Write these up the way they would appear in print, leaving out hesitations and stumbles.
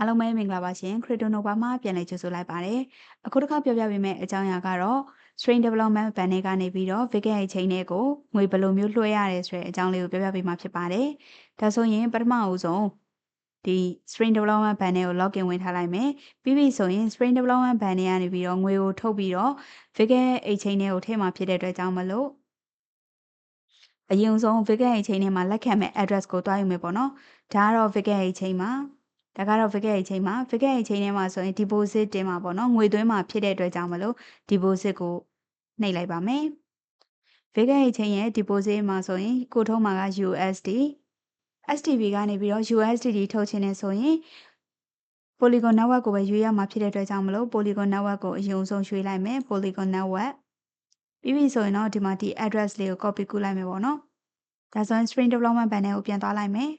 အားလုံးပဲမင်္ဂလာပါရှင် Crypto Nova မှာပြန်လည်ကြိုဆိုလိုက်ပါတယ်အခုတစ်ခါပြောပြပေးမယ့်အကြောင်းအရာကတော့ String Development ဘဏ်တွေကနေပြီးတော့ Vega အချိန်တွေကိုငွေဘယ်လိုမျိုးလွှဲရတယ်ဆိုတဲ့အကြောင်းလေးကိုပြောပြပေးမှာဖြစ်ပါတယ်ဒါဆိုရင်ပထမအဦးဆုံးဒီ String Development ဘဏ်တွေကို login ဝင်ထားလိုက်မယ်ပြီးပြီဆိုရင် String Development ဘဏ်တွေကနေပြီးတော့ငွေကိုထုတ်ပြီးတော့ Vega အချိန်တွေကိုထည့်မှာဖြစ်တဲ့အတွက်ကြောင့်မလို့အရင်ဆုံး Vega အချိန်တွေမှာလက်ခံမဲ့ address ကိုတွားယူမယ်ပေါ့နော်ဒါကတော့ Vega အချိန်မှာဒါကတော့ Vega အချိန်မှာ Vega အချိန်ထဲမှာဆိုရင် deposit တင်မှာပေါ့နော်ငွေသွင်းမှာဖြစ်တဲ့အတွက်ကြောင့်မလို့ deposit ကိုနှိပ်လိုက်ပါမယ် Vega အချိန်ရဲ့ deposit မှာဆိုရင်ကိုထုတ်မှာက USD STB ကနေပြီးတော့ USDT ထုတ်ချင်နေဆိုရင် Polygon network ကိုပဲရွေးရမှာဖြစ်တဲ့အတွက်ကြောင့်မလို့ Polygon network ကိုအရင်ဆုံးရွေးလိုက်မယ် Polygon network ပြီးပြီဆိုရင်တော့ဒီမှာဒီ address လေးကို copy ကူးလိုက်မယ်ပေါ့နော်ဒါဆိုရင် String Development ဘဏ်ထဲကိုပြန်သွားလိုက်မယ်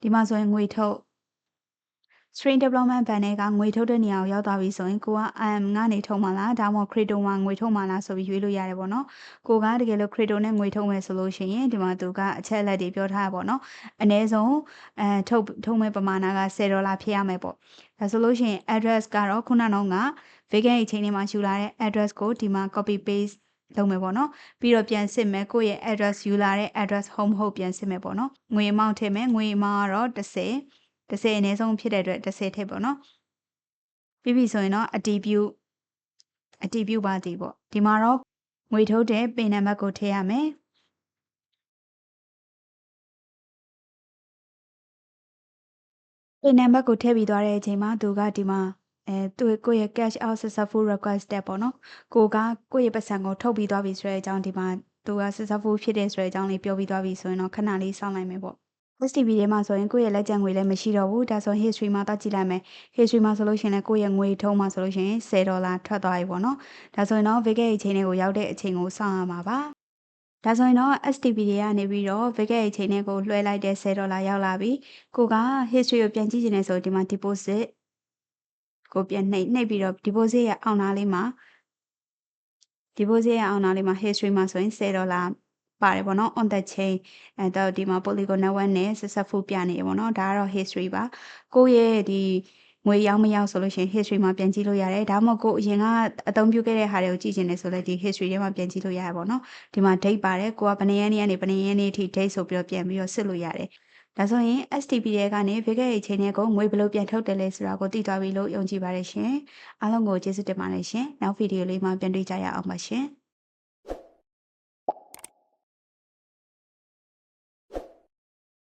ဒီမှာဆိုရင်ငွေထုတ် String Development ဘဏ်ထဲကငွေထုတ်တဲ့နေရာကိုရောက်သွားပြီဆိုရင်ကိုက IM ကနေထုတ်မှာလားဒါမှမဟုတ် Crypto မှာငွေထုတ်မှာလားဆိုပြီးရွေးလို့ရတယ်ပေါ့နော်ကိုကတကယ်လို့ Crypto နဲ့ငွေထုတ်မယ်ဆိုလို့ရှိရင်ဒီမှာသူကအချက်အလက်တွေပြောထားရပေါ့နော်အနည်းဆုံးထုတ်မဲ့ပမာဏက$10ဖြစ်ရမယ်ပေါ့ဒါဆိုလို့ရှိရင် address ကတော့ခုနကတော့က Vega အချိန်ထဲမှာယူလာတဲ့ address ကိုဒီမှာ copy paste လုပ်မယ်ပေါ့နော်ပြီးတော့ပြန်စစ်မယ်ကိုယ့်ရဲ့ address ယူလာတဲ့ address ဟုတ်မဟုတ်ပြန်စစ်မယ်ပေါ့နော်ငွေ amount ထည့်မယ်ငွေ amount ကတော့10အနည်းဆုံးဖြစ်တဲ့အတွက်10ထည့်ပေါ့နော်ပြီးပြီဆိုရင်တော့အတည်ပြုပါသည်ပေါ့ဒီမှာတော့ငွေထုတ်တဲ့ pin နံပါတ်ကိုထည့်ရမယ်pin နံပါတ်ကိုထည့်ပြီးသွားတဲ့အချိန်မှာသူကဒီမှာကိုယ့်ရဲ့ cash out successful requested ပေါ့နော်ကိုယ့်ရဲ့ပတ်စံကိုထုတ်ပြီးသွားပြီဆိုတဲ့အကြောင်းဒီမှာသူက successful ဖြစ်တဲ့ဆိုတဲ့အကြောင်းလေးပြောပြီးသွားပြီဆိုရင်တော့ခဏလေးစောင့်လိုက်မယ်ပေါ့ STB ထဲမှာဆိုရင်ကိုယ့်ရဲ့လက်ကျန်ငွေလည်းမရှိတော့ဘူးဒါဆို history မှာတွက်ကြည့်လိုက်မယ် history မှာဆိုလို့ရှိရင်လည်းကိုယ့်ရဲ့ငွေထုံးမှာဆိုလို့ရှိရင်$10ထွက်သွားပြီပေါ့နော်ဒါဆိုရင်တော့ Vega အချိန်တွေကိုရောက်တဲ့အချိန်ကိုစောင့်ရမှာပါဒါဆိုရင်တော့ STB တွေကနေပြီးတော့ Vega အချိန်တွေကိုလွှဲလိုက်တဲ့$10ရောက်လာပြီကိုက history ကိုပြန်ကြည့်ချင်တယ်ဆိုဒီမှာ deposit ကိုပြန်နှိပ်ပြီးတော့ deposit ရဲ့အောက်နားလေးမှာ history မှာဆိုရင်$10ပါတယ်ပေါ့နော် on the chain တော့ဒီမှာ Polygon network နဲ့ successful ပြနေရပေါ့နော်ဒါကတော့ history ပါကိုယ့်ရဲ့ဒီငွေရောက်မရောက်ဆိုလို့ရှိရင် history မှာပြန်ကြည့်လို့ရတယ်ဒါမှမဟုတ်ကိုအရင်ကအသုံးပြုခဲ့တဲ့ဟာတွေကိုကြည့်ချင်တယ်ဆိုလည်းဒီ history ထဲမှာပြန်ကြည့်လို့ရတယ်ပေါ့နော်ဒီမှာ date ပါတယ်ကိုကဘယ်နှစ်ရက်နေ့ကနေဘယ်နှစ်ရက်နေ့အထိ date ဆိုပြီးတော့ပြန်ပြီးတော့စစ်လို့ရတယ်ဒါဆိုရင် STP တွေကနေ Vega ရဲ့အချိန်တွေကိုငွေဘယ်လိုပြန်ထုတ်တယ်လဲဆိုတာကိုသိသွားပြီလို့ယုံကြည်ပါတယ်ရှင်အားလုံးကိုကျေးဇူးတင်ပါတယ်ရှင်နောက်ဗီဒီယိုလေးမှာပြန်တွေ့ကြရအောင်ပါရှင်